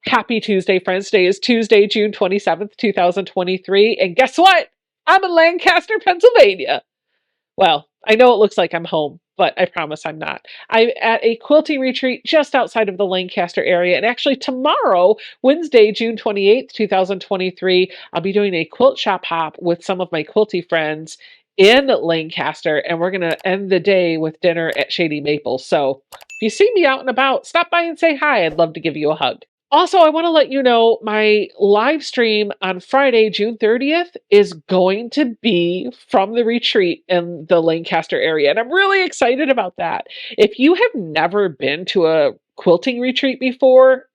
Happy Tuesday, friends. Today is Tuesday, June 27th, 2023. And guess what? I'm in Lancaster, Pennsylvania. Well, I know it looks like I'm home, but I promise I'm not. I'm at a quilting retreat just outside of the Lancaster area. And actually, tomorrow, Wednesday, June 28th, 2023, I'll be doing a quilt shop hop with some of my quilty friends in Lancaster. And we're going to end the day with dinner at Shady Maple. So if you see me out and about, stop by and say hi. I'd love to give you a hug. Also, I want to let you know my live stream on Friday, June 30th, is going to be from the retreat in the Lancaster area. And I'm really excited about that. If you have never been to a quilting retreat before,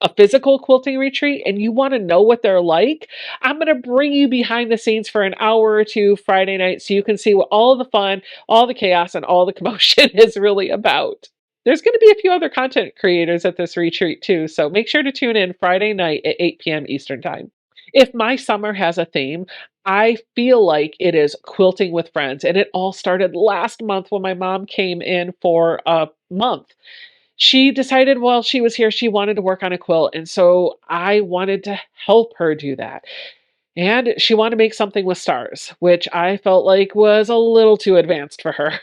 a physical quilting retreat, and you want to know what they're like, I'm going to bring you behind the scenes for an hour or two Friday night so you can see what all the fun, all the chaos, and all the commotion is really about. There's going to be a few other content creators at this retreat too, so make sure to tune in Friday night at 8 p.m. Eastern Time. If my summer has a theme, I feel like it is quilting with friends, and it all started last month when my mom came in for a month. She decided while she was here she wanted to work on a quilt, and so I wanted to help her do that. And she wanted to make something with stars, which I felt like was a little too advanced for her.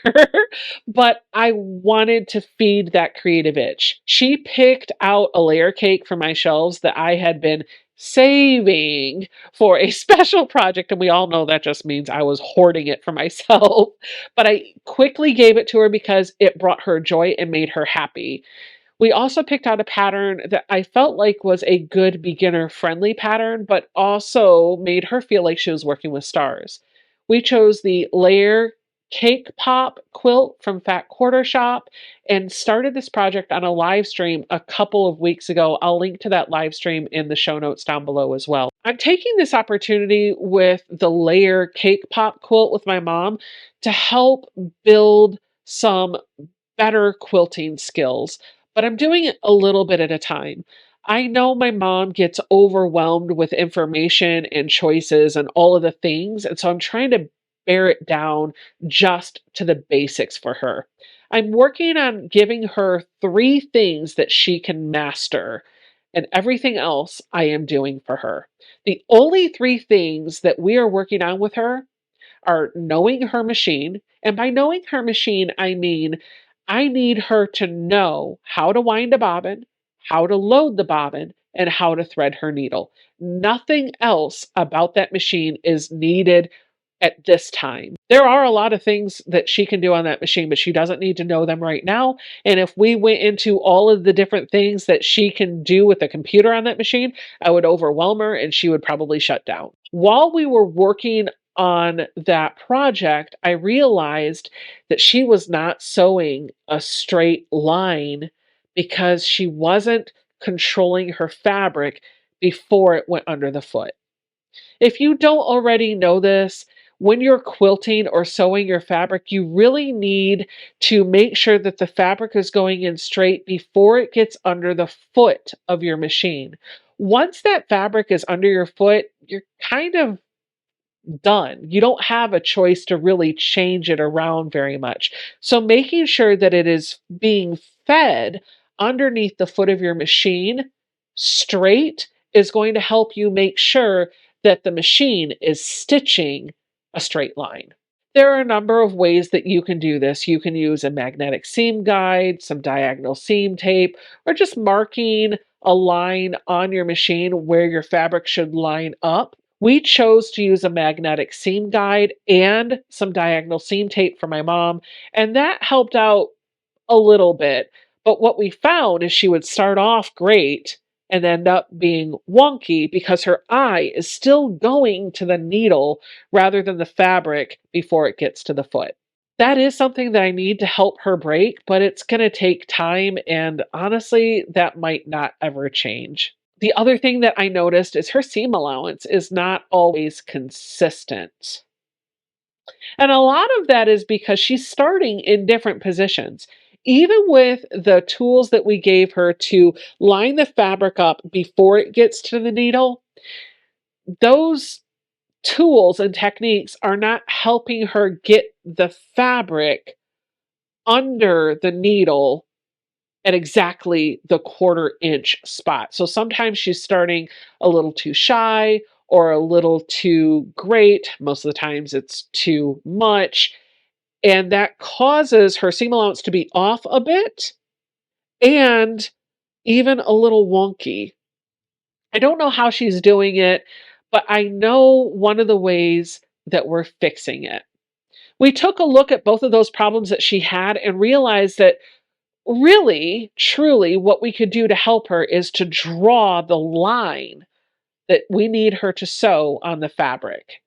But I wanted to feed that creative itch. She picked out a layer cake for my shelves that I had been saving for a special project. And we all know that just means I was hoarding it for myself. But I quickly gave it to her because it brought her joy and made her happy. We also picked out a pattern that I felt like was a good beginner-friendly pattern, but also made her feel like she was working with stars. We chose the Layer Cake Pop quilt from Fat Quarter Shop and started this project on a live stream a couple of weeks ago. I'll link to that live stream in the show notes down below as well. I'm taking this opportunity with the Layer Cake Pop quilt with my mom to help build some better quilting skills, but I'm doing it a little bit at a time. I know my mom gets overwhelmed with information and choices and all of the things, and so I'm trying to bear it down just to the basics for her. I'm working on giving her 3 things that she can master, and everything else I am doing for her. The only 3 things that we are working on with her are knowing her machine. And by knowing her machine, I mean I need her to know how to wind a bobbin, how to load the bobbin, and how to thread her needle. Nothing else about that machine is needed at this time. There are a lot of things that she can do on that machine, but she doesn't need to know them right now. And if we went into all of the different things that she can do with the computer on that machine, I would overwhelm her and she would probably shut down. While we were working on that project, I realized that she was not sewing a straight line because she wasn't controlling her fabric before it went under the foot. If you don't already know this, when you're quilting or sewing your fabric, you really need to make sure that the fabric is going in straight before it gets under the foot of your machine. Once that fabric is under your foot, you're kind of done. You don't have a choice to really change it around very much. So making sure that it is being fed underneath the foot of your machine straight is going to help you make sure that the machine is stitching a straight line. There are a number of ways that you can do this. You can use a magnetic seam guide, some diagonal seam tape, or just marking a line on your machine where your fabric should line up. We chose to use a magnetic seam guide and some diagonal seam tape for my mom, and that helped out a little bit. But what we found is she would start off great and end up being wonky because her eye is still going to the needle rather than the fabric before it gets to the foot. That is something that I need to help her break, but it's going to take time, and honestly, that might not ever change. The other thing that I noticed is her seam allowance is not always consistent. And a lot of that is because she's starting in different positions. Even with the tools that we gave her to line the fabric up before it gets to the needle, those tools and techniques are not helping her get the fabric under the needle at exactly the 1/4 inch spot. So sometimes she's starting a little too shy or a little too great. Most of the times it's too much. And that causes her seam allowance to be off a bit and even a little wonky. I don't know how she's doing it, but I know one of the ways that we're fixing it. We took a look at both of those problems that she had and realized that really, truly, what we could do to help her is to draw the line that we need her to sew on the fabric.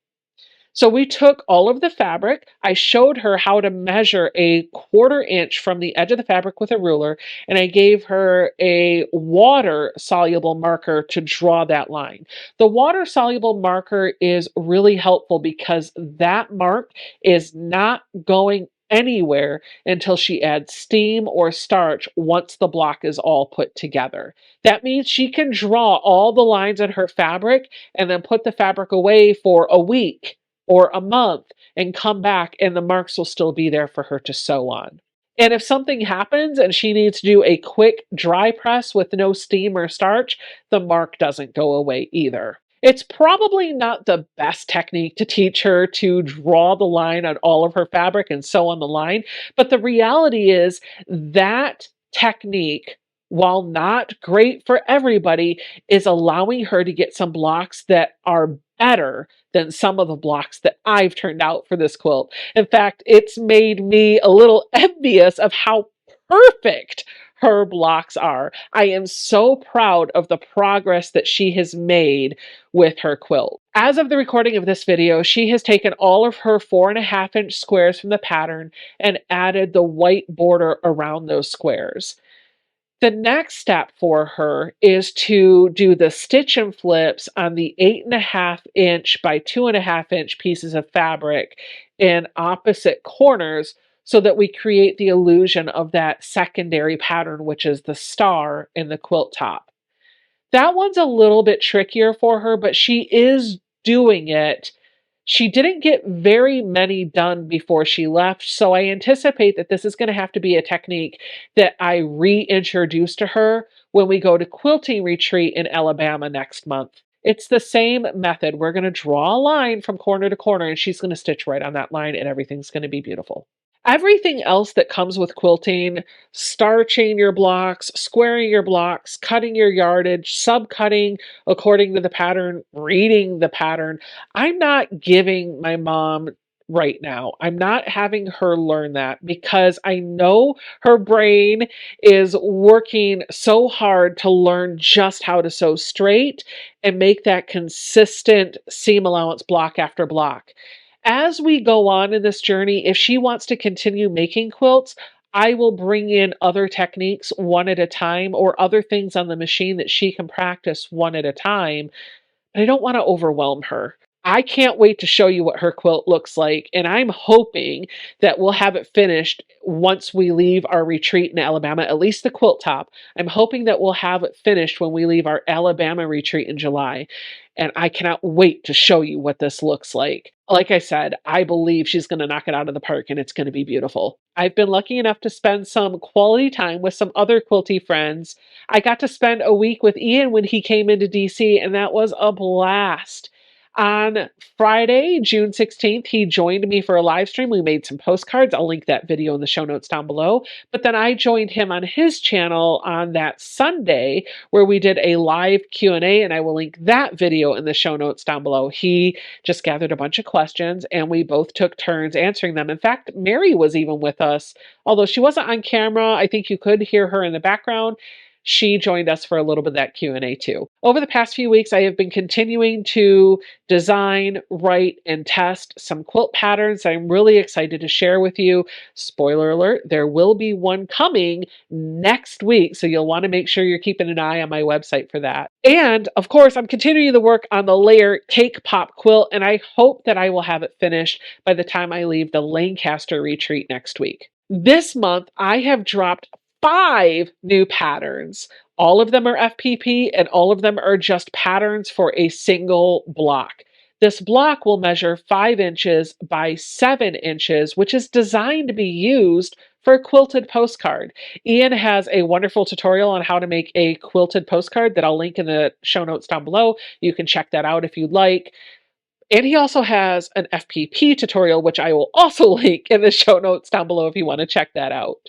So we took all of the fabric. I showed her how to measure a 1/4 inch from the edge of the fabric with a ruler, and I gave her a water soluble marker to draw that line. The water soluble marker is really helpful because that mark is not going anywhere until she adds steam or starch once the block is all put together. That means she can draw all the lines in her fabric and then put the fabric away for a week or a month and come back and the marks will still be there for her to sew on. And if something happens and she needs to do a quick dry press with no steam or starch, the mark doesn't go away either. It's probably not the best technique to teach her to draw the line on all of her fabric and sew on the line, but the reality is that technique, while not great for everybody, is allowing her to get some blocks that are better than some of the blocks that I've turned out for this quilt. In fact, it's made me a little envious of how perfect her blocks are. I am so proud of the progress that she has made with her quilt. As of the recording of this video, she has taken all of her 4.5 inch squares from the pattern and added the white border around those squares. The next step for her is to do the stitch and flips on the 8.5 inch by 2.5 inch pieces of fabric in opposite corners so that we create the illusion of that secondary pattern, which is the star in the quilt top. That one's a little bit trickier for her, but she is doing it. She didn't get very many done before she left, so I anticipate that this is going to have to be a technique that I reintroduce to her when we go to quilting retreat in Alabama next month. It's the same method. We're going to draw a line from corner to corner, and she's going to stitch right on that line, and everything's going to be beautiful. Everything else that comes with quilting, starching your blocks, squaring your blocks, cutting your yardage, subcutting according to the pattern, reading the pattern, I'm not giving my mom right now. I'm not having her learn that because I know her brain is working so hard to learn just how to sew straight and make that consistent seam allowance block after block. As we go on in this journey, if she wants to continue making quilts, I will bring in other techniques one at a time or other things on the machine that she can practice one at a time. But I don't want to overwhelm her. I can't wait to show you what her quilt looks like, and I'm hoping that we'll have it finished once we leave our retreat in Alabama, at least the quilt top. I'm hoping that we'll have it finished when we leave our Alabama retreat in July, and I cannot wait to show you what this looks like. Like I said, I believe she's going to knock it out of the park, and it's going to be beautiful. I've been lucky enough to spend some quality time with some other quilty friends. I got to spend a week with Ian when he came into DC, and that was a blast. On Friday, June 16th, he joined me for a live stream. We made some postcards. I'll link that video in the show notes down below. But then I joined him on his channel on that Sunday where we did a live Q&A, and I will link that video in the show notes down below. He just gathered a bunch of questions and we both took turns answering them. In fact, Mary was even with us, although she wasn't on camera. I think you could hear her in the background. She joined us for a little bit of that Q&A too. Over the past few weeks, I have been continuing to design, write, and test some quilt patterns I'm really excited to share with you. Spoiler alert, there will be one coming next week, so you'll want to make sure you're keeping an eye on my website for that. And of course, I'm continuing the work on the layer cake pop quilt, and I hope that I will have it finished by the time I leave the Lancaster retreat next week. This month, I have dropped 5 new patterns. All of them are FPP and all of them are just patterns for a single block. This block will measure 5 inches by 7 inches, which is designed to be used for a quilted postcard. Ian has a wonderful tutorial on how to make a quilted postcard that I'll link in the show notes down below. You can check that out if you'd like. And he also has an FPP tutorial, which I will also link in the show notes down below if you want to check that out.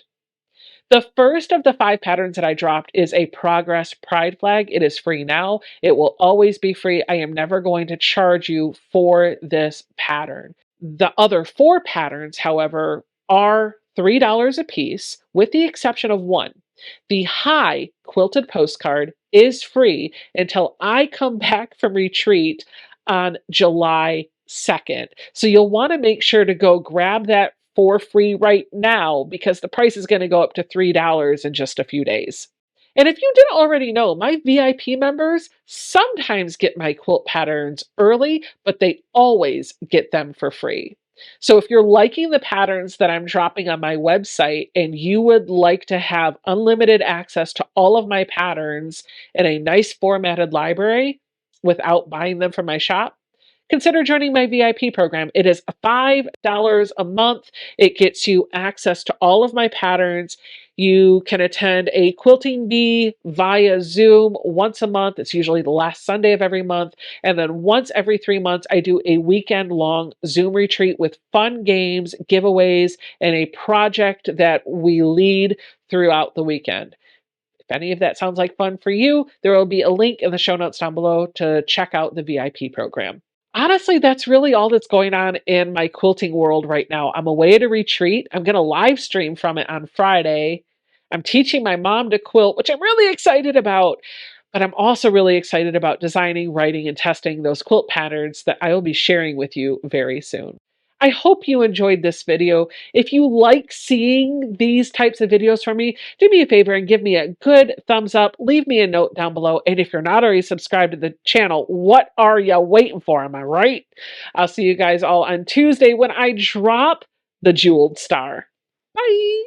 The first of the 5 patterns that I dropped is a progress pride flag. It is free now. It will always be free. I am never going to charge you for this pattern. The other 4 patterns, however, are $3 a piece, with the exception of one. The high quilted postcard is free until I come back from retreat on July 2nd. So you'll want to make sure to go grab that for free right now because the price is going to go up to $3 in just a few days. And if you didn't already know, my VIP members sometimes get my quilt patterns early, but they always get them for free. So if you're liking the patterns that I'm dropping on my website and you would like to have unlimited access to all of my patterns in a nice formatted library without buying them from my shop, consider joining my VIP program. It is $5 a month. It gets you access to all of my patterns. You can attend a quilting bee via Zoom once a month. It's usually the last Sunday of every month. And then once every 3 months, I do a weekend long Zoom retreat with fun games, giveaways, and a project that we lead throughout the weekend. If any of that sounds like fun for you, there will be a link in the show notes down below to check out the VIP program. Honestly, that's really all that's going on in my quilting world right now. I'm away at a retreat. I'm going to live stream from it on Friday. I'm teaching my mom to quilt, which I'm really excited about. But I'm also really excited about designing, writing, and testing those quilt patterns that I will be sharing with you very soon. I hope you enjoyed this video. If you like seeing these types of videos from me, do me a favor and give me a good thumbs up. Leave me a note down below. And if you're not already subscribed to the channel, what are you waiting for? Am I right? I'll see you guys all on Tuesday when I drop the Jeweled Star. Bye!